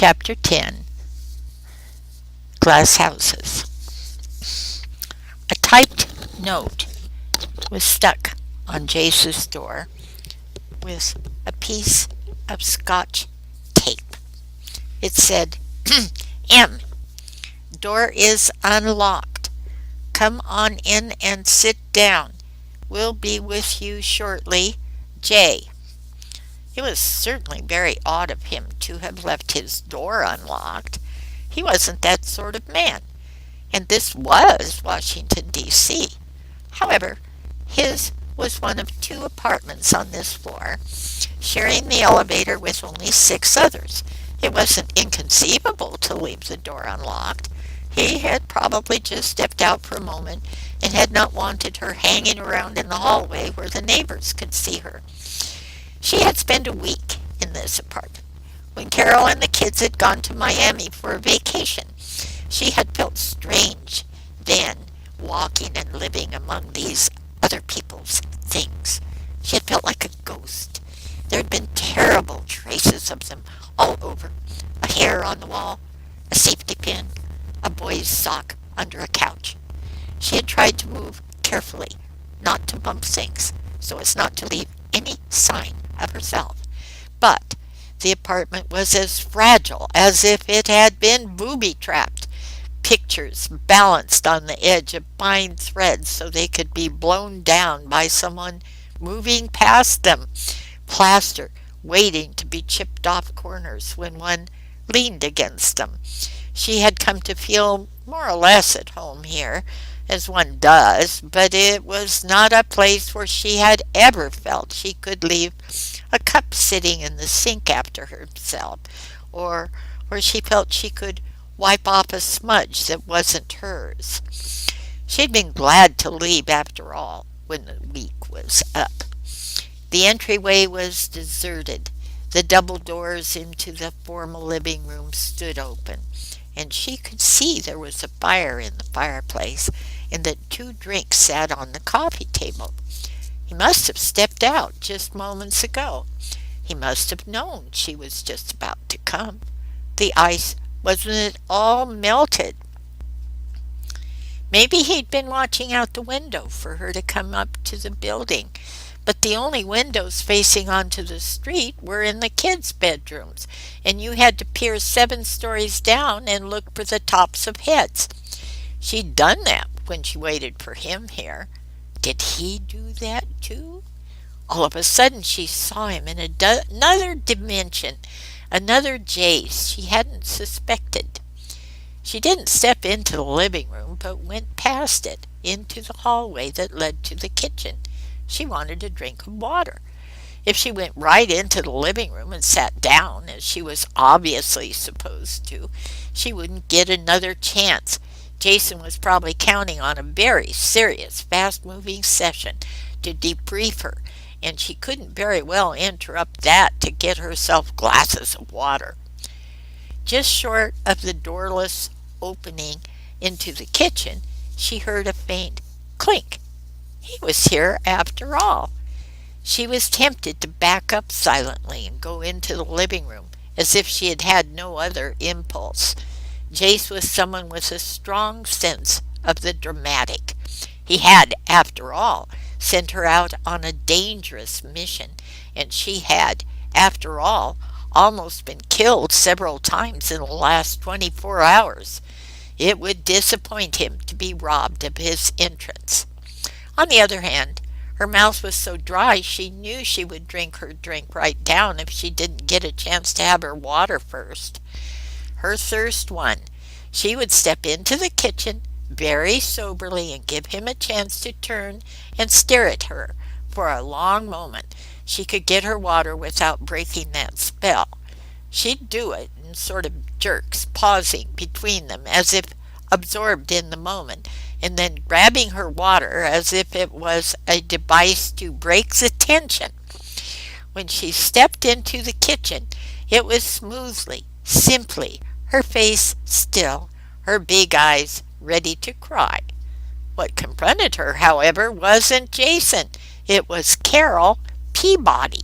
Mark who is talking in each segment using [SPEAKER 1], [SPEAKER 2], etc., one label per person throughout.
[SPEAKER 1] Chapter 10. Glass Houses. A typed note was stuck on Jace's door with a piece of Scotch tape. It said, M. Door is unlocked. Come on in and sit down. We'll be with you shortly. J. It was certainly very odd of him to have left his door unlocked. He wasn't that sort of man. And this was Washington, D.C. However, his was one of 2 apartments on this floor, sharing the elevator with only 6 others. It wasn't inconceivable to leave the door unlocked. He had probably just stepped out for a moment and had not wanted her hanging around in the hallway where the neighbors could see her. She had spent a week in this apartment. When Carol and the kids had gone to Miami for a vacation, she had felt strange then, walking and living among these other people's things. She had felt like a ghost. There had been terrible traces of them all over. A hair on the wall, a safety pin, a boy's sock under a couch. She had tried to move carefully, not to bump things, so as not to leave any sign of herself. But the apartment was as fragile as if it had been booby-trapped. Pictures balanced on the edge of fine threads so they could be blown down by someone moving past them. Plaster waiting to be chipped off corners when one leaned against them. She had come to feel more or less at home here, as one does, but it was not a place where she had ever felt she could leave a cup sitting in the sink after herself, or where she felt she could wipe off a smudge that wasn't hers. She'd been glad to leave after all when the week was up. The entryway was deserted. The double doors into the formal living room stood open, and she could see there was a fire in the fireplace and that 2 drinks sat on the coffee table. He must have stepped out just moments ago. He must have known she was just about to come. The ice wasn't at all melted. Maybe he'd been watching out the window for her to come up to the building, but the only windows facing onto the street were in the kids' bedrooms, and you had to peer 7 stories down and look for the tops of heads. She'd done that when she waited for him here. Did he do that too? All of a sudden she saw him in another dimension, another Jace she hadn't suspected. She didn't step into the living room, but went past it, into the hallway that led to the kitchen. She wanted a drink of water. If she went right into the living room and sat down, as she was obviously supposed to, she wouldn't get another chance. Jason was probably counting on a very serious, fast-moving session to debrief her, and she couldn't very well interrupt that to get herself glasses of water. Just short of the doorless opening into the kitchen, she heard a faint clink. He was here after all. She was tempted to back up silently and go into the living room, as if she had had no other impulse. Jace was someone with a strong sense of the dramatic. He had, after all, sent her out on a dangerous mission, and she had, after all, almost been killed several times in the last 24 hours. It would disappoint him to be robbed of his entrance. On the other hand, her mouth was so dry she knew she would drink her drink right down if she didn't get a chance to have her water first. Her thirst won. She would step into the kitchen very soberly and give him a chance to turn and stare at her for a long moment. She could get her water without breaking that spell. She'd do it in sort of jerks, pausing between them as if absorbed in the moment, and then grabbing her water as if it was a device to break the tension. When she stepped into the kitchen, it was smoothly, simply, her face still, her big eyes ready to cry. What confronted her, however, wasn't Jason. It was Carol Peabody.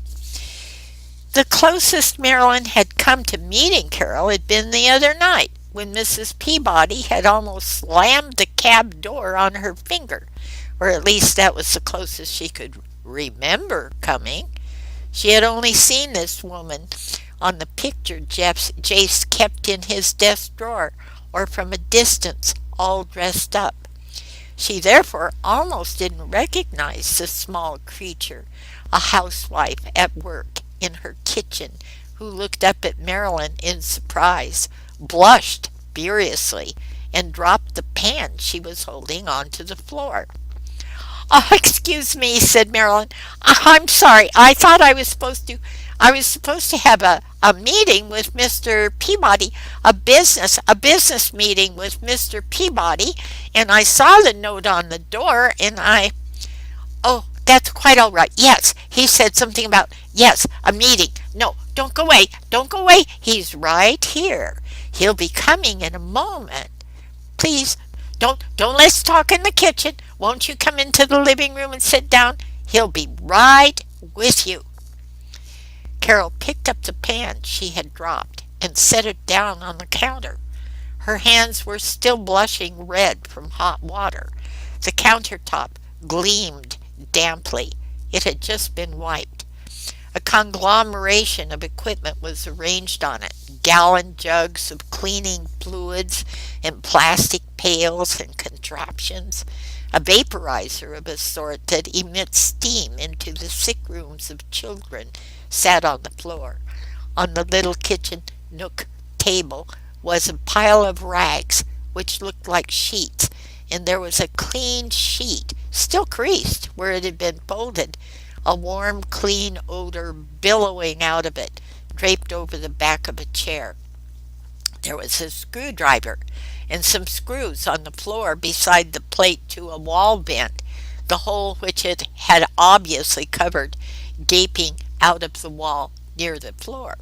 [SPEAKER 1] The closest Marilyn had come to meeting Carol had been the other night, when Mrs. Peabody had almost slammed the cab door on her finger, or at least that was the closest she could remember coming. She had only seen this woman on the picture Jace kept in his desk drawer, or from a distance, all dressed up. She therefore almost didn't recognize the small creature, a housewife at work in her kitchen, who looked up at Marilyn in surprise, blushed furiously, and dropped the pan she was holding onto the floor. "Oh, excuse me," said Marilyn. "I'm sorry. I thought I was supposed to have a meeting with Mr. Peabody, a business meeting with Mr. Peabody, and I saw the note on the door, and I Oh, that's quite all right. Yes, he said something about, yes, a meeting. No, don't go away. Don't go away. He's right here. He'll be coming in a moment. Please, don't let's talk in the kitchen. Won't you come into the living room and sit down? He'll be right with you." Carol picked up the pan she had dropped and set it down on the counter. Her hands were still blushing red from hot water. The countertop gleamed damply. It had just been wiped. A conglomeration of equipment was arranged on it. Gallon jugs of cleaning fluids and plastic pails and contraptions. A vaporizer of a sort that emits steam into the sick rooms of children sat on the floor. On the little kitchen nook table was a pile of rags which looked like sheets, and there was a clean sheet, still creased where it had been folded, a warm, clean odor billowing out of it, draped over the back of a chair. There was a screwdriver and some screws on the floor beside the plate to a wall vent, the hole which it had obviously covered gaping out of the wall near the floor.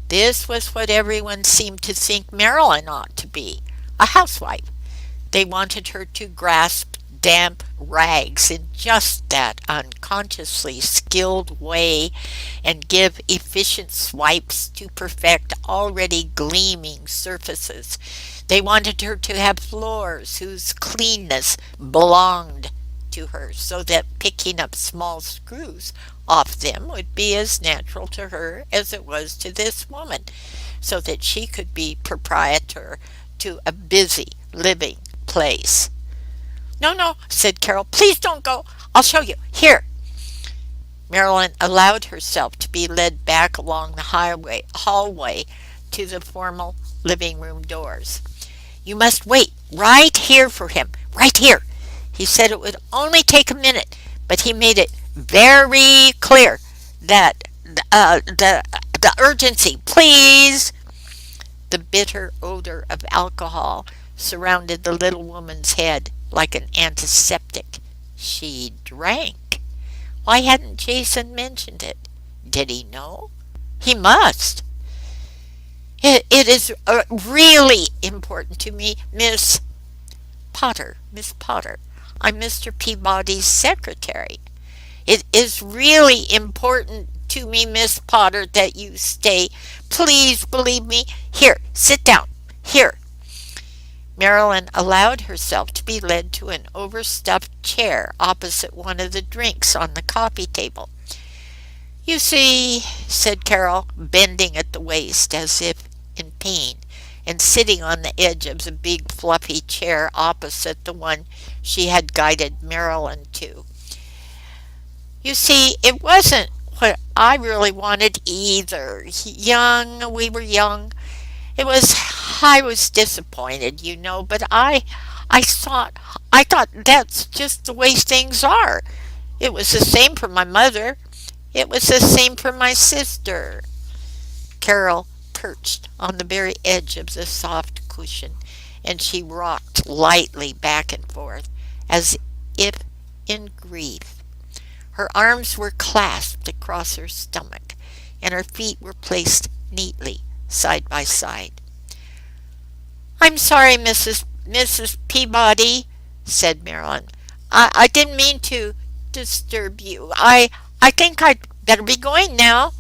[SPEAKER 1] This was what everyone seemed to think Marilyn ought to be, a housewife. They wanted her to grasp damp rags in just that unconsciously skilled way and give efficient swipes to perfect already gleaming surfaces. They wanted her to have floors whose cleanness belonged to her, so that picking up small screws off them would be as natural to her as it was to this woman, so that she could be proprietor to a busy living place. "No, no," said Carol. "Please don't go. I'll show you. Here." Marilyn allowed herself to be led back along the hallway to the formal living room doors. "You must wait right here for him. Right here. He said it would only take a minute, but he made it very clear that the urgency. Please." The bitter odor of alcohol surrounded the little woman's head like an antiseptic. She drank. Why hadn't Jason mentioned it? Did he know? He must. It is really important to me, Miss Potter. Miss Potter. I'm Mr. Peabody's secretary. It is really important to me, Miss Potter, that you stay. Please believe me. Here, sit down. Here." Marilyn allowed herself to be led to an overstuffed chair opposite one of the drinks on the coffee table. "You see," said Carol, bending at the waist as if in pain, and sitting on the edge of the big fluffy chair opposite the one she had guided Marilyn to. "You see, it wasn't what I really wanted either. We were young. I was disappointed, but I thought that's just the way things are. It was the same for my mother. It was the same for my sister." Carol perched on the very edge of the soft cushion, and she rocked lightly back and forth, as if in grief. Her arms were clasped across her stomach, and her feet were placed neatly side by side. "I'm sorry, Mrs. Peabody," said Marilyn. I didn't mean to disturb you. I think I'd better be going now."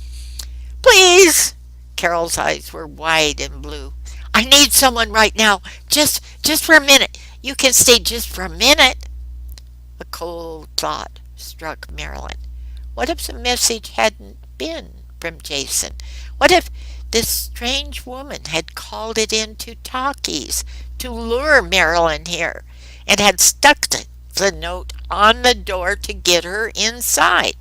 [SPEAKER 1] Please. Carol's eyes were wide and blue. I need someone right now. Just for a minute. You can stay just for a minute. A cold thought struck Marilyn. What if the message hadn't been from Jason? What if this strange woman had called it into talkies to lure Marilyn here and had stuck the note on the door to get her inside?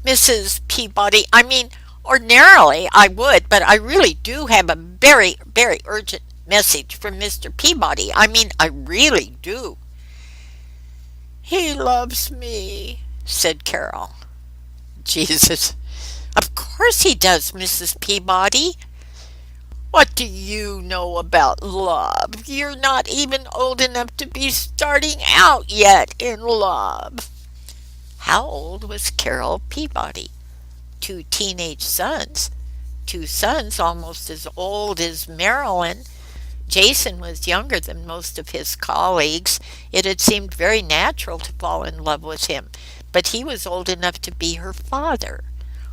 [SPEAKER 1] Mrs. Peabody, I mean, ordinarily I would, but I really do have a very urgent message from Mr. Peabody. I mean, I really do. He loves me, said Carol. Jesus. Of course he does, Mrs. Peabody. What do you know about love? You're not even old enough to be starting out yet in love. How old was Carol Peabody? Two teenage sons. Two sons almost as old as Marilyn. Jason was younger than most of his colleagues. It had seemed very natural to fall in love with him, but he was old enough to be her father.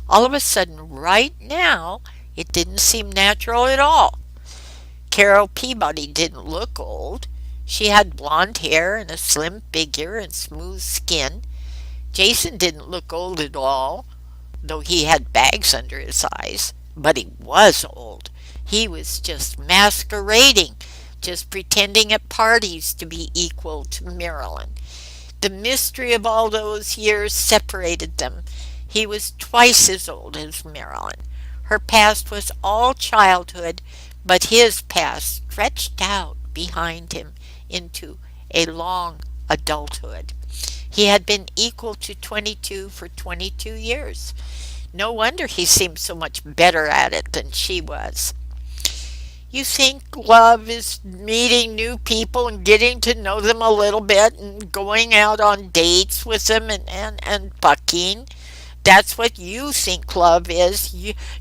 [SPEAKER 1] All of a sudden, right now, it didn't seem natural at all. Carol Peabody didn't look old. She had blonde hair and a slim figure and smooth skin. Jason didn't look old at all, though he had bags under his eyes. But he was old. He was just masquerading, just pretending at parties to be equal to Marilyn. The mystery of all those years separated them. He was twice as old as Marilyn. Her past was all childhood, but his past stretched out behind him into a long adulthood. He had been equal to 22 for 22 years. No wonder he seemed so much better at it than she was. You think love is meeting new people and getting to know them a little bit and going out on dates with them and fucking? That's what you think love is.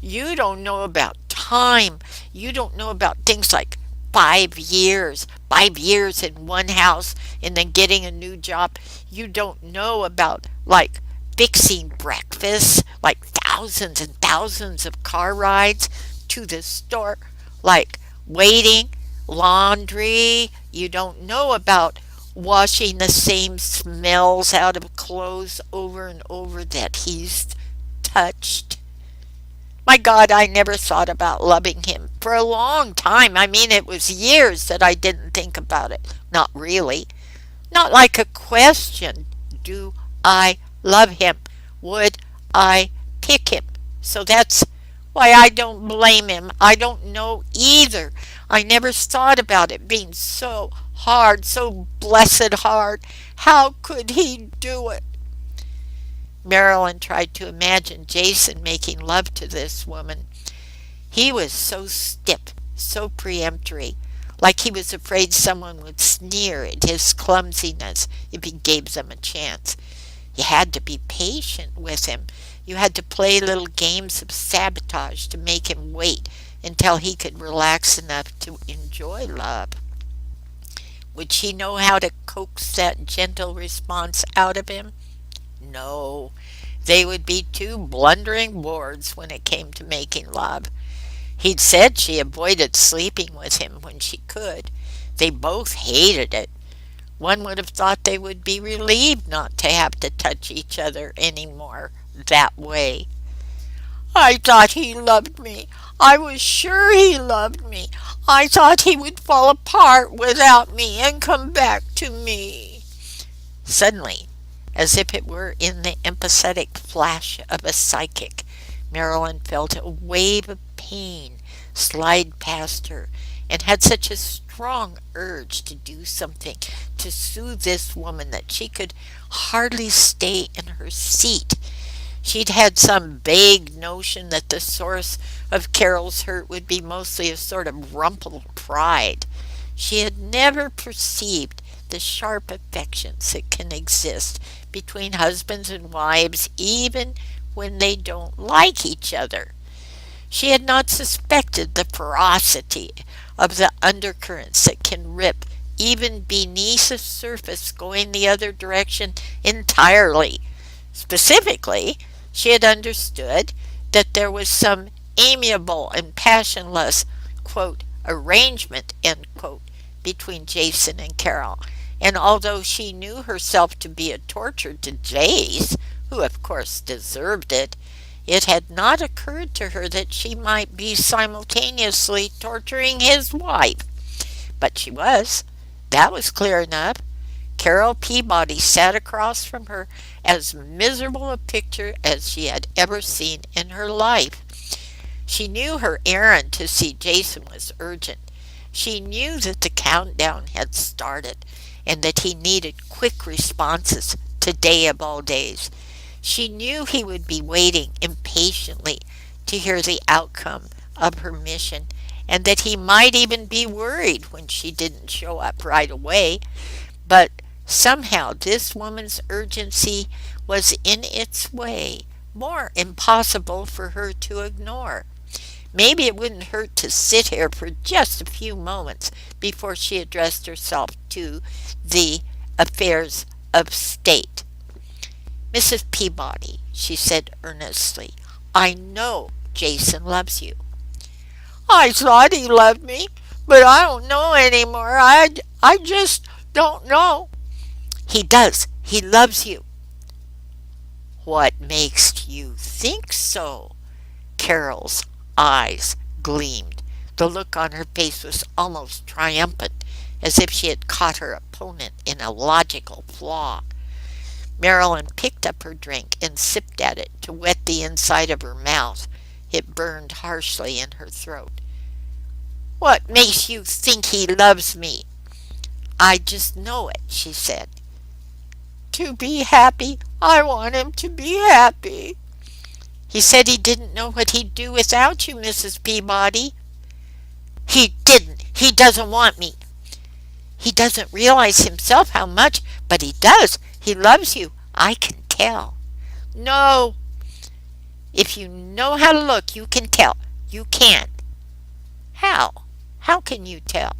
[SPEAKER 1] You don't know about time. You don't know about things like 5 years. 5 years in one house and then getting a new job. You don't know about like fixing breakfast, like thousands and thousands of car rides to the store, like waiting, laundry. You don't know about washing the same smells out of clothes over and over that he's touched. My God, I never thought about loving him for a long time. I mean, it was years that I didn't think about it. Not really. Not like a question. Do I love him? Would I pick him? So that's why I don't blame him. I don't know either. I never thought about it being so hard, so blessed hard. How could he do it? Marilyn tried to imagine Jason making love to this woman. He was so stiff, so peremptory, like he was afraid someone would sneer at his clumsiness if he gave them a chance. You had to be patient with him. You had to play little games of sabotage to make him wait until he could relax enough to enjoy love. Would she know how to coax that gentle response out of him? No, they would be two blundering boards when it came to making love. He'd said she avoided sleeping with him when she could. They both hated it. One would have thought they would be relieved not to have to touch each other any more that way. I thought he loved me. I was sure he loved me. I thought he would fall apart without me and come back to me. Suddenly, as if it were in the empathetic flash of a psychic, Marilyn felt a wave of pain slide past her and had such a strong urge to do something to soothe this woman that she could hardly stay in her seat. She'd had some vague notion that the source of Carol's hurt would be mostly a sort of rumpled pride. She had never perceived the sharp affections that can exist between husbands and wives even when they don't like each other. She had not suspected the ferocity of the undercurrents that can rip even beneath the surface going the other direction entirely. Specifically, she had understood that there was some amiable and passionless, quote, arrangement, end quote, between Jason and Carol. And although she knew herself to be a torture to Jace, who of course deserved it, it had not occurred to her that she might be simultaneously torturing his wife. But she was. That was clear enough. Carol Peabody sat across from her as miserable a picture as she had ever seen in her life. She knew her errand to see Jason was urgent. She knew that the countdown had started and that he needed quick responses today of all days. She knew he would be waiting impatiently to hear the outcome of her mission and that he might even be worried when she didn't show up right away. But somehow this woman's urgency was in its way more impossible for her to ignore. Maybe it wouldn't hurt to sit here for just a few moments before she addressed herself to the affairs of state. Mrs. Peabody, she said earnestly, I know Jason loves you. I thought he loved me, but I don't know anymore. I just don't know. He does. He loves you. What makes you think so? Carol's eyes gleamed. The look on her face was almost triumphant, as if she had caught her opponent in a logical flaw. Marilyn picked up her drink and sipped at it to wet the inside of her mouth. It burned harshly in her throat. What makes you think he loves me? I just know it, she said. To be happy. I want him to be happy. He said he didn't know what he'd do without you, Mrs. Peabody. He didn't. He doesn't want me. He doesn't realize himself how much, but he does. He loves you. I can tell. No. If you know how to look, you can tell. You can't. How? How can you tell?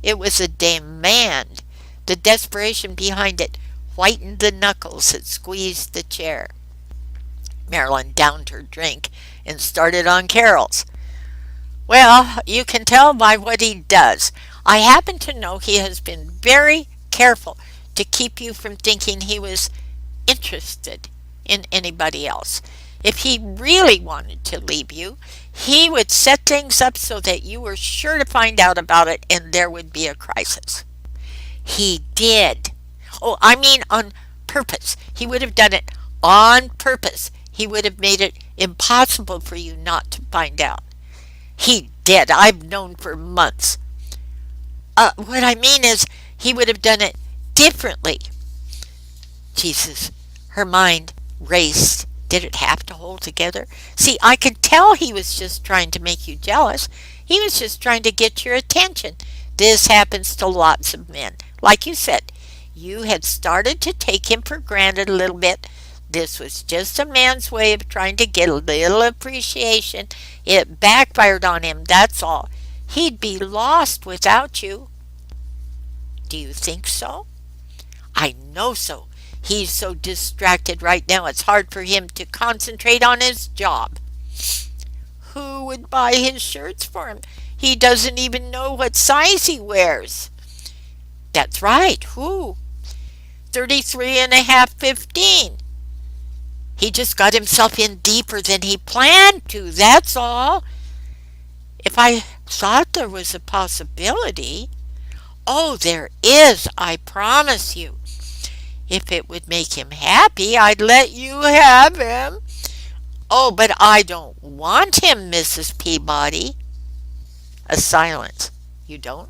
[SPEAKER 1] It was a demand. The desperation behind it whitened the knuckles that squeezed the chair. Marilyn downed her drink and started on Carol's. Well, you can tell by what he does. I happen to know he has been very careful to keep you from thinking he was interested in anybody else. If he really wanted to leave you, he would set things up so that you were sure to find out about it and there would be a crisis. He did. Oh, I mean on purpose. He would have done it on purpose. He would have made it impossible for you not to find out. He did. I've known for months. What I mean is he would have done it differently. Jesus, her mind raced. Did it have to hold together? See, I could tell he was just trying to make you jealous. He was just trying to get your attention. This happens to lots of men. Like you said, you had started to take him for granted a little bit. This was just a man's way of trying to get a little appreciation. It backfired on him, that's all. He'd be lost without you. Do you think so? I know so. He's so distracted right now it's hard for him to concentrate on his job. Who would buy his shirts for him? He doesn't even know what size he wears. That's right. Who? 33 and a half, 15. He just got himself in deeper than he planned to, that's all. If I thought there was a possibility. Oh, there is, I promise you. If it would make him happy, I'd let you have him. Oh, but I don't want him, Mrs. Peabody. A silence. You don't?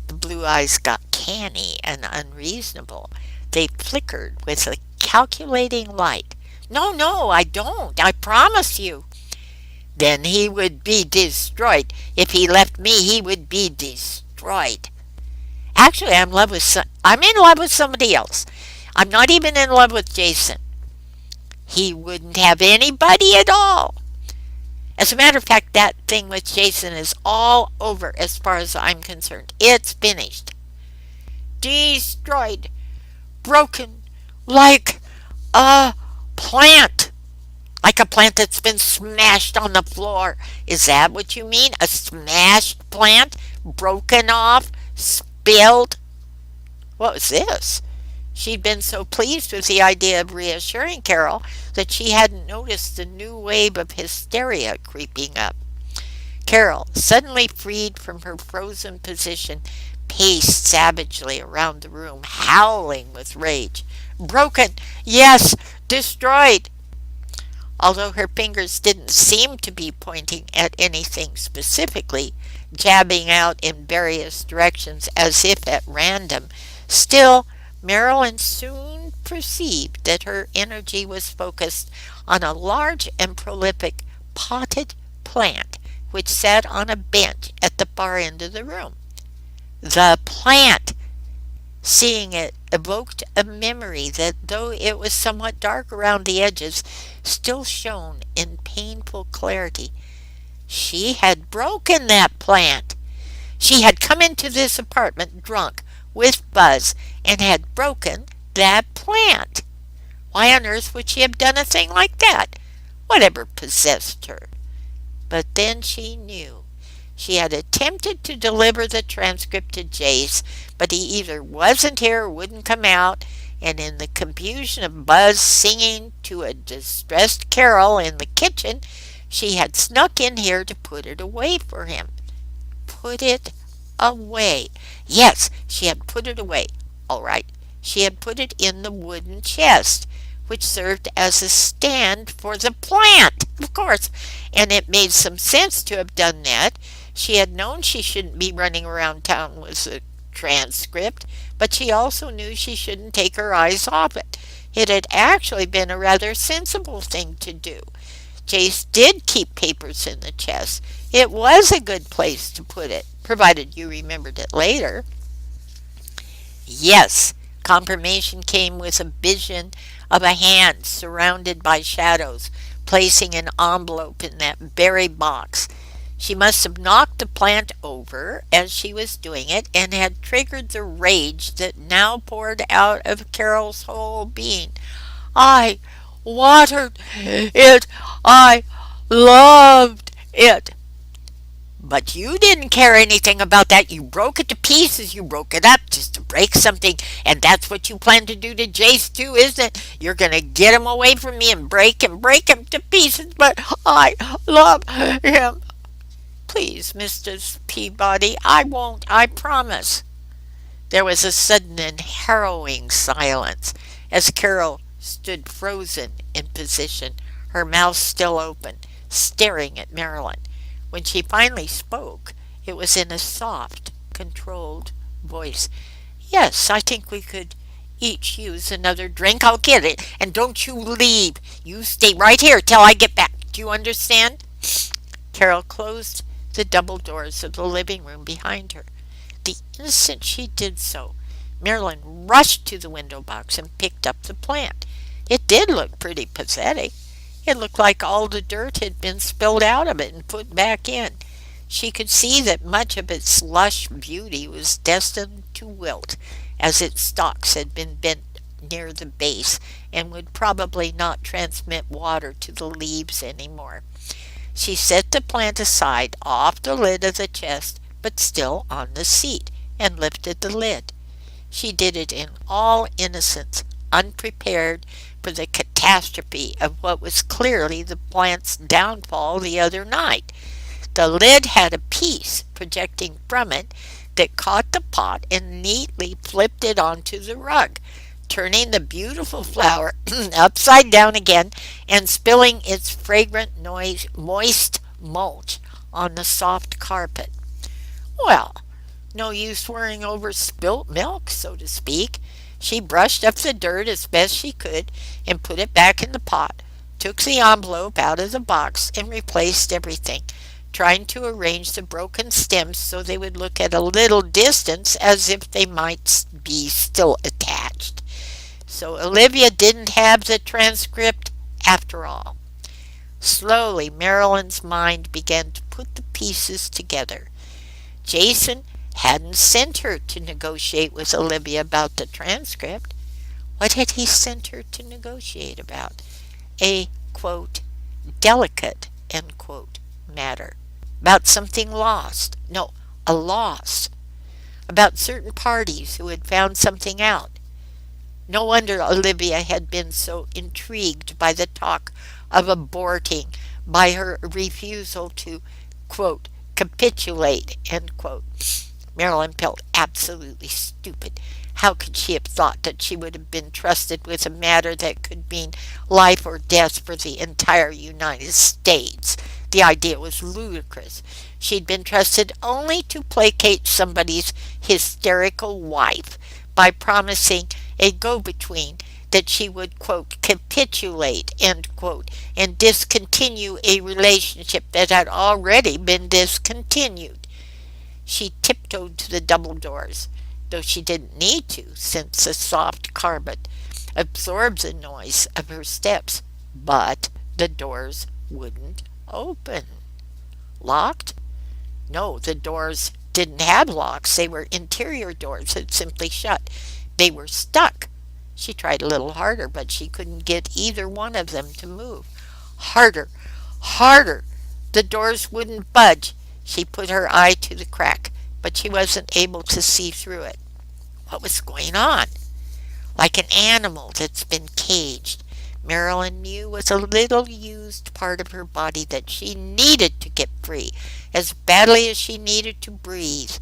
[SPEAKER 1] The blue eyes got canny and unreasonable. They flickered with a calculating light. No, I don't. I promise you. Then he would be destroyed. If he left me, he would be destroyed. Actually, I'm in love with somebody else. I'm not even in love with Jason. He wouldn't have anybody at all. As a matter of fact, that thing with Jason is all over as far as I'm concerned. It's finished. Destroyed. Broken. Like a plant. Like a plant that's been smashed on the floor. Is that what you mean? A smashed plant? Broken off? Spilled? What was this? She'd been so pleased with the idea of reassuring Carol that she hadn't noticed the new wave of hysteria creeping up. Carol, suddenly freed from her frozen position, paced savagely around the room, howling with rage. Broken! Yes! Destroyed! Although her fingers didn't seem to be pointing at anything specifically, jabbing out in various directions as if at random, still Marilyn soon perceived that her energy was focused on a large and prolific potted plant which sat on a bench at the far end of the room. The plant! Seeing it evoked a memory that, though it was somewhat dark around the edges, still shone in painful clarity. She had broken that plant. She had come into this apartment drunk with Buzz and had broken that plant. Why on earth would she have done a thing like that? Whatever possessed her? But then she knew. She had attempted to deliver the transcript to Jace, but he either wasn't here or wouldn't come out, and in the confusion of Buzz singing to a distressed Carol in the kitchen, she had snuck in here to put it away for him. Put it away. Yes, she had put it away. All right. She had put it in the wooden chest, which served as a stand for the plant, of course, and it made some sense to have done that. She had known she shouldn't be running around town with a transcript, but she also knew she shouldn't take her eyes off it. It had actually been a rather sensible thing to do. Jace did keep papers in the chest. It was a good place to put it, provided you remembered it later. Yes, confirmation came with a vision of a hand surrounded by shadows, placing an envelope in that very box. She must have knocked the plant over as she was doing it and had triggered the rage that now poured out of Carol's whole being. I watered it. I loved it. But you didn't care anything about that. You broke it to pieces. You broke it up just to break something. And that's what you plan to do to Jace too, isn't it? You're going to get him away from me and break him to pieces. But I love him. Please, Mrs. Peabody, I won't, I promise. There was a sudden and harrowing silence as Carol stood frozen in position, her mouth still open, staring at Marilyn. When she finally spoke, it was in a soft, controlled voice. Yes, I think we could each use another drink. I'll get it. And don't you leave. You stay right here till I get back. Do you understand? Carol closed the double doors of the living room behind her. The instant she did so, Marilyn rushed to the window box and picked up the plant. It did look pretty pathetic. It looked like all the dirt had been spilled out of it and put back in. She could see that much of its lush beauty was destined to wilt, as its stalks had been bent near the base and would probably not transmit water to the leaves any more. She set the plant aside off the lid of the chest, but still on the seat, and lifted the lid. She did it in all innocence, unprepared for the catastrophe of what was clearly the plant's downfall the other night. The lid had a piece projecting from it that caught the pot and neatly flipped it onto the rug, turning the beautiful flower upside down again and spilling its fragrant, moist mulch on the soft carpet. Well, no use worrying over spilt milk, so to speak. She brushed up the dirt as best she could and put it back in the pot, took the envelope out of the box and replaced everything, trying to arrange the broken stems so they would look at a little distance as if they might be still attached. So Olivia didn't have the transcript after all. Slowly, Marilyn's mind began to put the pieces together. Jason hadn't sent her to negotiate with Olivia about the transcript. What had he sent her to negotiate about? A, quote, delicate, end quote, matter. About something lost. No, a loss. About certain parties who had found something out. No wonder Olivia had been so intrigued by the talk of aborting, by her refusal to, quote, capitulate, end quote. Marilyn felt absolutely stupid. How could she have thought that she would have been trusted with a matter that could mean life or death for the entire United States? The idea was ludicrous. She'd been trusted only to placate somebody's hysterical wife by promising a go-between that she would, quote, capitulate, end quote, and discontinue a relationship that had already been discontinued. She tiptoed to the double doors, though she didn't need to, since the soft carpet absorbed the noise of her steps. But the doors wouldn't open. Locked? No, the doors didn't have locks. They were interior doors that simply shut. They were stuck. She tried a little harder, but she couldn't get either one of them to move. Harder, harder. The doors wouldn't budge. She put her eye to the crack, but she wasn't able to see through it. What was going on? Like an animal that's been caged, Marilyn knew was a little used part of her body that she needed to get free, as badly as she needed to breathe.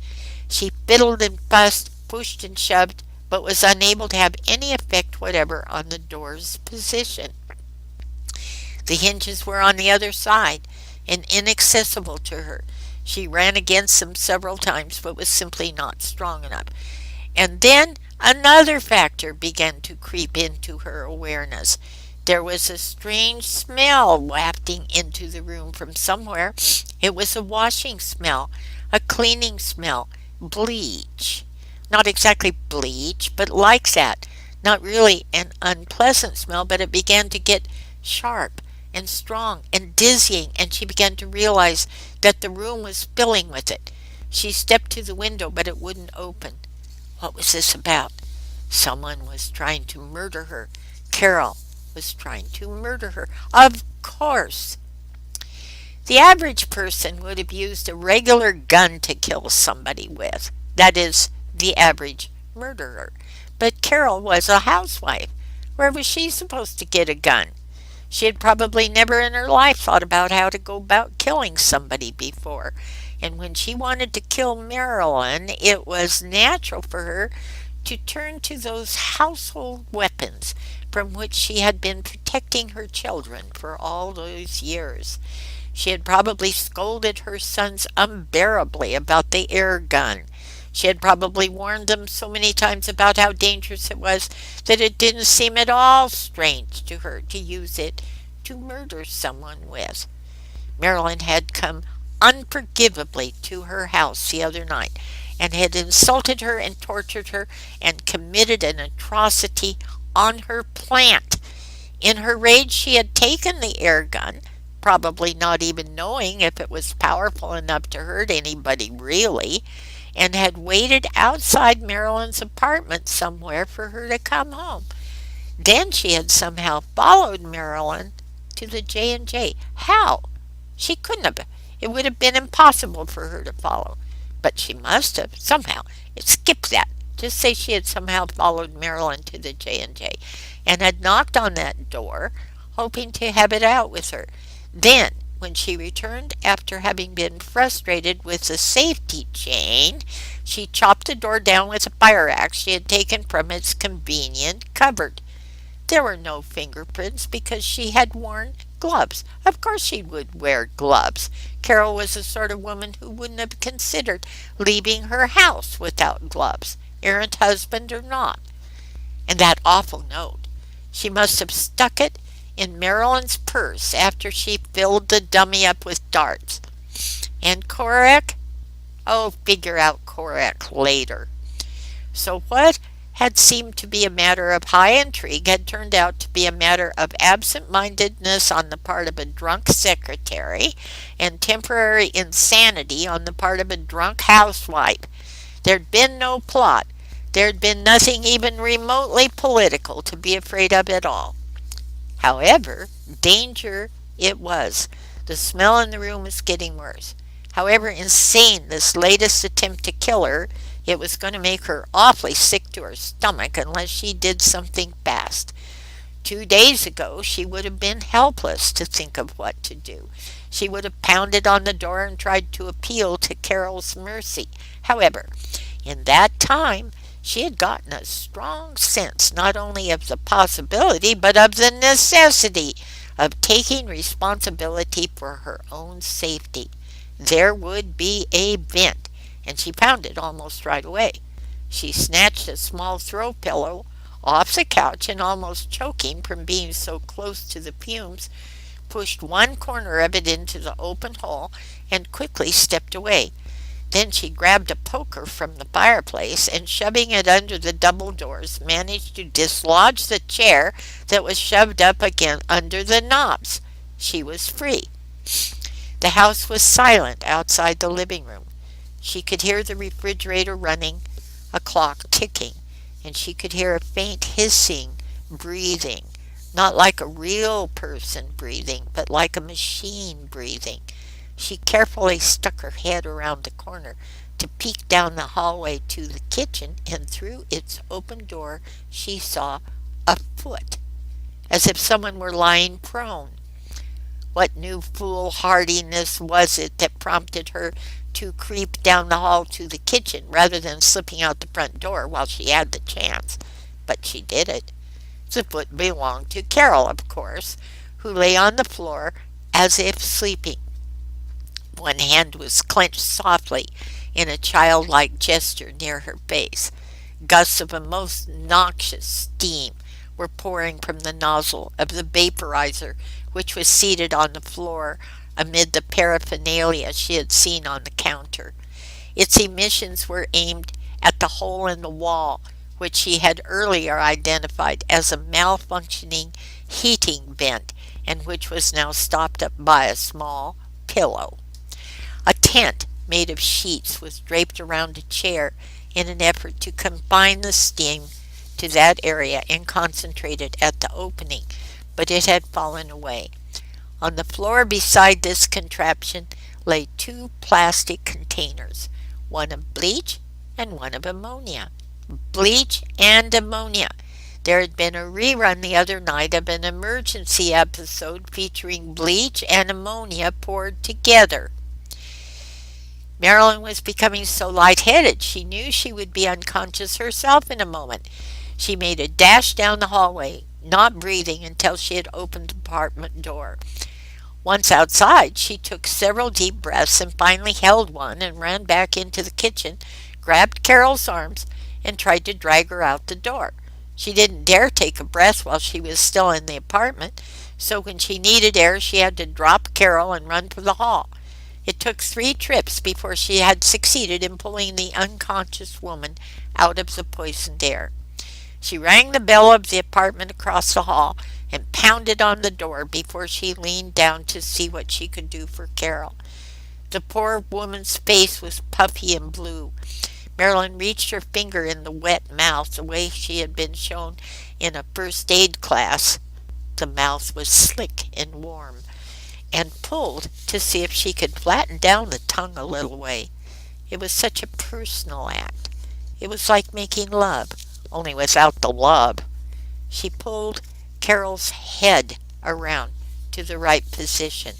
[SPEAKER 1] She fiddled and fussed, pushed and shoved, but was unable to have any effect whatever on the door's position. The hinges were on the other side and inaccessible to her. She ran against them several times, but was simply not strong enough. And then another factor began to creep into her awareness. There was a strange smell wafting into the room from somewhere. It was a washing smell, a cleaning smell, bleach. Not exactly bleach, but like that. Not really an unpleasant smell, but it began to get sharp and strong and dizzying, and she began to realize that the room was filling with it. She stepped to the window, but it wouldn't open. What was this about? Someone was trying to murder her. Carol was trying to murder her. Of course. The average person would have used a regular gun to kill somebody with. That is, the average murderer. But Carol was a housewife. Where was she supposed to get a gun? She had probably never in her life thought about how to go about killing somebody before. And when she wanted to kill Marilyn, it was natural for her to turn to those household weapons from which she had been protecting her children for all those years. She had probably scolded her sons unbearably about the air gun. She had probably warned them so many times about how dangerous it was that it didn't seem at all strange to her to use it to murder someone with. Marilyn had come unforgivably to her house the other night and had insulted her and tortured her and committed an atrocity on her plant. In her rage, she had taken the air gun, probably not even knowing if it was powerful enough to hurt anybody really, and had waited outside Marilyn's apartment somewhere for her to come home. Then she had somehow followed Marilyn to the J&J. How? She couldn't have. It would have been impossible for her to follow. But she must have, somehow. Skip that. Just say she had somehow followed Marilyn to the J&J and had knocked on that door, hoping to have it out with her. Then, when she returned after having been frustrated with the safety chain, she chopped the door down with a fire axe she had taken from its convenient cupboard. There were no fingerprints because she had worn gloves. Of course she would wear gloves. Carol was the sort of woman who wouldn't have considered leaving her house without gloves, errant husband or not. And that awful note. She must have stuck it in Marilyn's purse after she filled the dummy up with darts. And Korek? Oh, figure out Korek later. So what had seemed to be a matter of high intrigue had turned out to be a matter of absent-mindedness on the part of a drunk secretary and temporary insanity on the part of a drunk housewife. There'd been no plot. There'd been nothing even remotely political to be afraid of at all. However, danger It was. The smell in the room was getting worse. However insane this latest attempt to kill her, it was going to make her awfully sick to her stomach unless she did something fast. 2 days ago she would have been helpless to think of what to do. She would have pounded on the door and tried to appeal to Carol's mercy. However, in that time she had gotten a strong sense not only of the possibility but of the necessity of taking responsibility for her own safety. There would be a vent, and she found it almost right away. She snatched a small throw pillow off the couch and, almost choking from being so close to the fumes, pushed one corner of it into the open hole and quickly stepped away. Then she grabbed a poker from the fireplace and, shoving it under the double doors, managed to dislodge the chair that was shoved up again under the knobs. She was free. The house was silent outside the living room. She could hear the refrigerator running, a clock ticking, and she could hear a faint hissing, breathing, not like a real person breathing, but like a machine breathing. She carefully stuck her head around the corner to peek down the hallway to the kitchen, and through its open door she saw a foot, as if someone were lying prone. What new foolhardiness was it that prompted her to creep down the hall to the kitchen rather than slipping out the front door while she had the chance? But she did it. The foot belonged to Carol, of course, who lay on the floor as if sleeping. One hand was clenched softly in a childlike gesture near her face. Gusts of a most noxious steam were pouring from the nozzle of the vaporizer, which was seated on the floor amid the paraphernalia she had seen on the counter. Its emissions were aimed at the hole in the wall, which she had earlier identified as a malfunctioning heating vent, and which was now stopped up by a small pillow. A tent made of sheets was draped around a chair in an effort to confine the steam to that area and concentrate it at the opening, but it had fallen away. On the floor beside this contraption lay two plastic containers, one of bleach and one of ammonia. Bleach and ammonia. There had been a rerun the other night of an emergency episode featuring bleach and ammonia poured together. Marilyn was becoming so lightheaded she knew she would be unconscious herself in a moment. She made a dash down the hallway, not breathing until she had opened the apartment door. Once outside, she took several deep breaths and finally held one and ran back into the kitchen, grabbed Carol's arms, and tried to drag her out the door. She didn't dare take a breath while she was still in the apartment, so when she needed air she had to drop Carol and run for the hall. It took 3 trips before she had succeeded in pulling the unconscious woman out of the poisoned air. She rang the bell of the apartment across the hall and pounded on the door before she leaned down to see what she could do for Carol. The poor woman's face was puffy and blue. Marilyn reached her finger in the wet mouth the way she had been shown in a first aid class. The mouth was slick and warm, and pulled to see if she could flatten down the tongue a little way. It was such a personal act. It was like making love, only without the love. She pulled Carol's head around to the right position.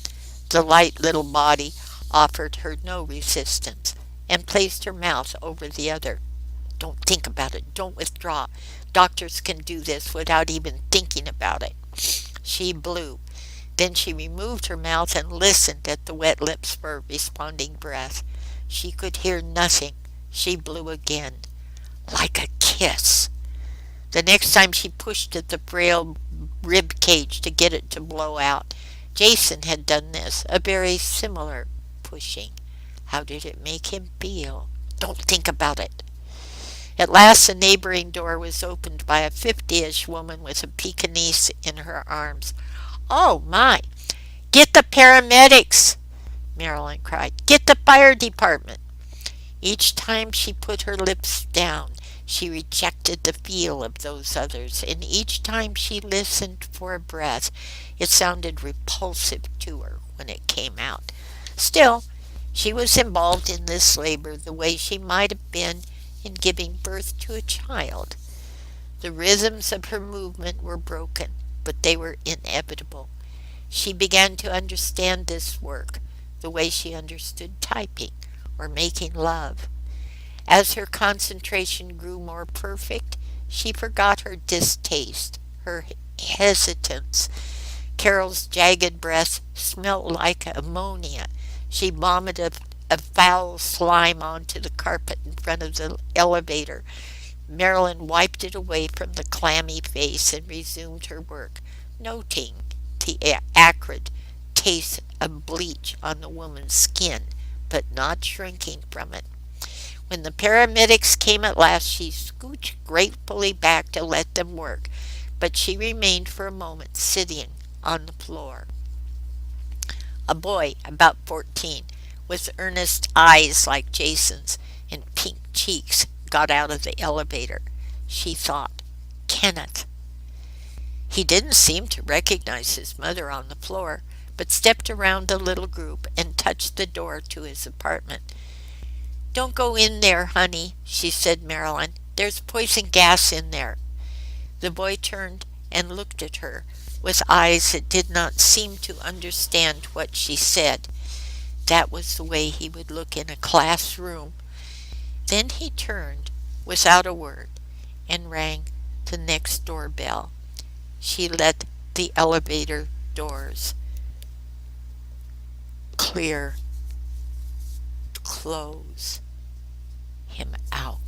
[SPEAKER 1] The light little body offered her no resistance, and placed her mouth over the other. Don't think about it. Don't withdraw. Doctors can do this without even thinking about it. She blew. Then she removed her mouth and listened at the wet lips for a responding breath. She could hear nothing. She blew again. Like a kiss. The next time she pushed at the frail rib cage to get it to blow out. Jason had done this, a very similar pushing. How did it make him feel? Don't think about it. At last the neighboring door was opened by a 50-ish woman with a Pekingese in her arms. Oh my! Get the paramedics! Marilyn cried. Get the fire department! Each time she put her lips down, She rejected the feel of those others, and each time she listened for a breath, it sounded repulsive to her when it came out. Still, she was involved in this labor the way she might have been in giving birth to a child. The rhythms of her movement were broken, but they were inevitable. She began to understand this work the way she understood typing or making love. As her concentration grew more perfect, she forgot her distaste, her hesitance. Carol's jagged breath smelt like ammonia. She vomited a foul slime onto the carpet in front of the elevator. Marilyn wiped it away from the clammy face and resumed her work, noting the acrid taste of bleach on the woman's skin, but not shrinking from it. When the paramedics came at last, she scooched gratefully back to let them work, but she remained for a moment sitting on the floor. A boy, about 14, with earnest eyes like Jason's and pink cheeks, got out of the elevator. She thought, Kenneth. He didn't seem to recognize his mother on the floor, but stepped around the little group and touched the door to his apartment. Don't go in there, honey, she said, Marilyn. There's poison gas in there. The boy turned and looked at her with eyes that did not seem to understand what she said. That was the way he would look in a classroom. Then he turned, without a word, and rang the next doorbell. She let the elevator doors close him out.